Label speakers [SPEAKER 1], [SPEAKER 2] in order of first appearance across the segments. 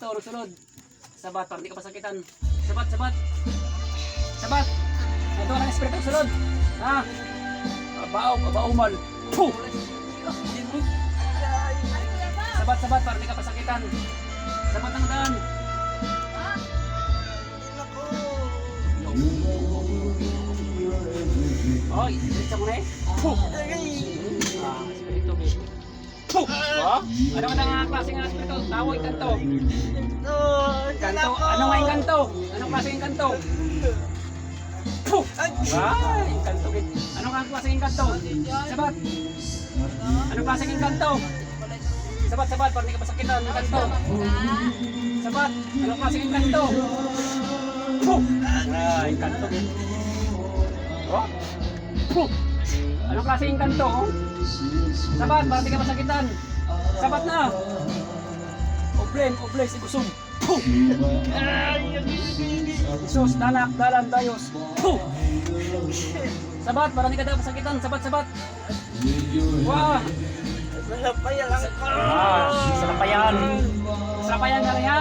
[SPEAKER 1] Espiritu, sunod. Sabat, para hindi ka pasakitan. Sabat, sabat. Sabat. Ito ang espiritu, sunod. Ha? Abauman. Puh! Sabat, sabat, para hindi ka pasakitan. Sabat ang daan. Oy, isa mo na eh. Puh! Espiritu. Puh! Ano ka na klase ng espiritu? Tawag, kanto. Kanto. Ano nga yung kanto? Anong klase yung kanto? Puh! Yung kanto. Anong klase yung kanto? Sabat. Anong klase yung kanto? Sabat, sabat, para hindi ka masakitan ng kanto. Sabat. Anong klase yung kanto? Puh! Yung kanto. Oh? Puh! Anong klase yung kanto? Sabat, para hindi ka masakitan. Sabat na! Oblem, sigusum. Puh! Isus, danak, dalan, dayos. Puh! Sabat, para hindi ka masakitan. Sabat, sabat. Wah!
[SPEAKER 2] Salapayan lang ko.
[SPEAKER 1] Salapayan. Salapayan ka rin ha?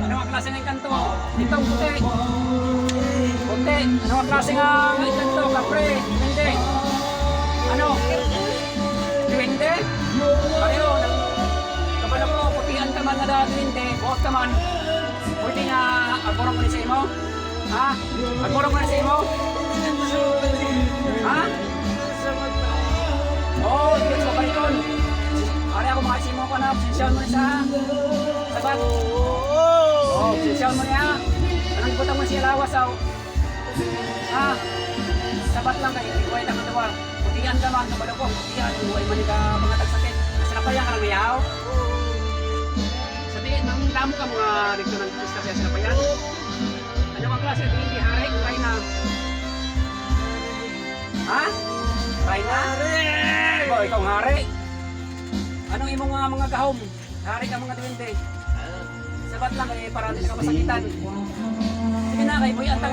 [SPEAKER 1] Ano ang klase ng kanto? Ito, puti. Puti. Ano ang klase ng kanto? Kapre. Hindi. Ano? Duwende? Pareho. Kapala ko, putihan ka man na dahil duwende. Buot ka man. Pwede nga, agborong mo na sa imo? Ha? Agborong mo na sa imo? Ha? Oo, hindi ka sa palikon. Ari ako makasimo ko na, obsesyon mo na siya. Sabat? Oo, obsesyon mo niya. Anong butang mo siya lawas, aw? Ha? Sabat lang kayo, ikuhay na katawa. Putihan ka man, kabalo ko, putihan, inuhay man ka mga tagsakit. Sinapayan ka lang niyaw. Sabihin, nang damo ka mga dito ng Krista siya sinapayan. Ano ang klase? Hindi, hari, try na. Ha? Try na? Oh, ikaw hari. Anong imong mga gahom? Hari ka mga duwende. Sabat lang eh, para hindi ka masakitan. Sige na, kay Buyan ka.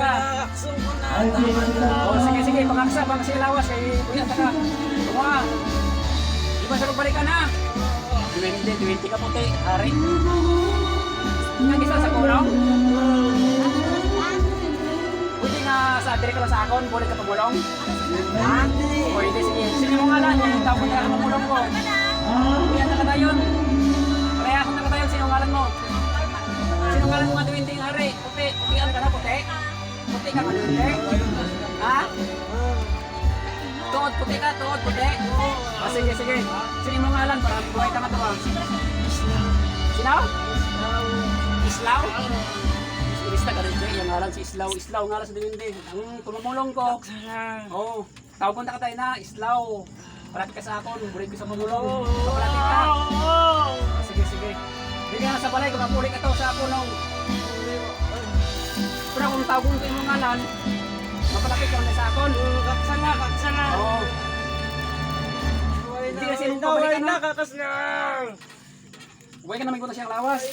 [SPEAKER 1] Oh, sige, pangaksa, pangasilawas, kay Buyan ka. Tuma. Di ba sa pagbalik ka na? Duwende ka puti, hari. Nang isa sa kulong? Pwede nga sa adire ka lang sa akon, boleh ka pamulong? Ha? Pwede, sige. Sige mo nga lang, yung tapon ka pamulong ko. Buyan na katayon. Parehas na katayon, sinungalan mo. Sinungalan mo nga duwende yung hari. Puti, putian ka na puti. Puti ka nga duwende. Ha? Tuod puti ka, tuod puti. Ah, sige. Sige mo nga lang, para buhay ka nga ito. Sinaw? Islaw? Ilista ka rin siya, yung ngalan si Islaw. Islaw ngalan sa duwende. Ang tumumulong ko. Oo. Tawag punta ka tayo na, Islaw. Palapit ka sa akon, bulig ko sa pamulong. Palapit ka. Sige. Hindi ka na sa balay, kung mapuli ka to sa akunong. Pero kung tawag ko yung ngalan, mapalapit ka na sa akon.
[SPEAKER 2] Kaksana.
[SPEAKER 1] Oo. Hindi kasi nung pabalik ka na. Huwag ka na may guna siyang lawas.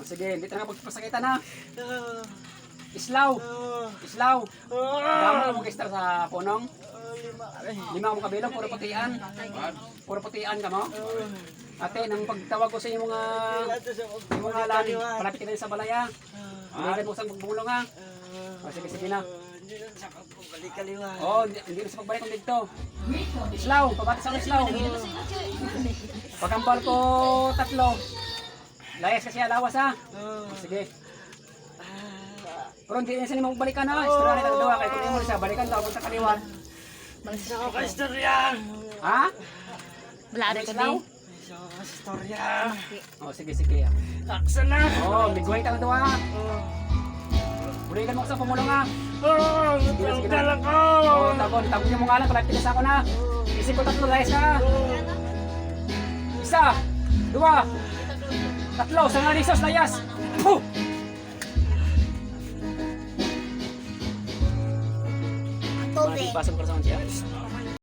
[SPEAKER 1] Sige, hindi na nga pagpasakitan ha. Islaw. Damo mo mag-extra sa punong. 5 mo kabilog, puro putian. Puro putian ka mo. Ate, nang pagtawag ko sa inyo mga lani, palapit ka na sa balaya. Hindi mo sa pagbulong ha. Sige na.
[SPEAKER 2] Hindi na sa pagbalik kaliwa.
[SPEAKER 1] Oo, hindi na sa pagbalik kong dito. Islaw, pabati sa Islaw. Pagkambal ko 3. Layas kasi alawas ha. Sige. Pero hindi na sila magbalikan ha. Istorya na ito kaya kung mo siya, balikan daw sa kaliwan.
[SPEAKER 2] Malis ako ka istorya.
[SPEAKER 1] Ha?
[SPEAKER 3] Wala rin kami.
[SPEAKER 1] Islaw?
[SPEAKER 2] Malis ako ka istorya.
[SPEAKER 1] Oh, sige.
[SPEAKER 2] Kaksana.
[SPEAKER 1] Oh, bigway ka ito ha. Bulikan mo sa pumulong ha.
[SPEAKER 2] Sige lang ko.
[SPEAKER 1] Oh, tabon niyo mo nga lang, palapit na ako na. Isip ko 3 layas ka. 1, 2, 3, sa nga lisos layas. Puh!
[SPEAKER 3] Tubig.
[SPEAKER 1] Basang ko sa siya.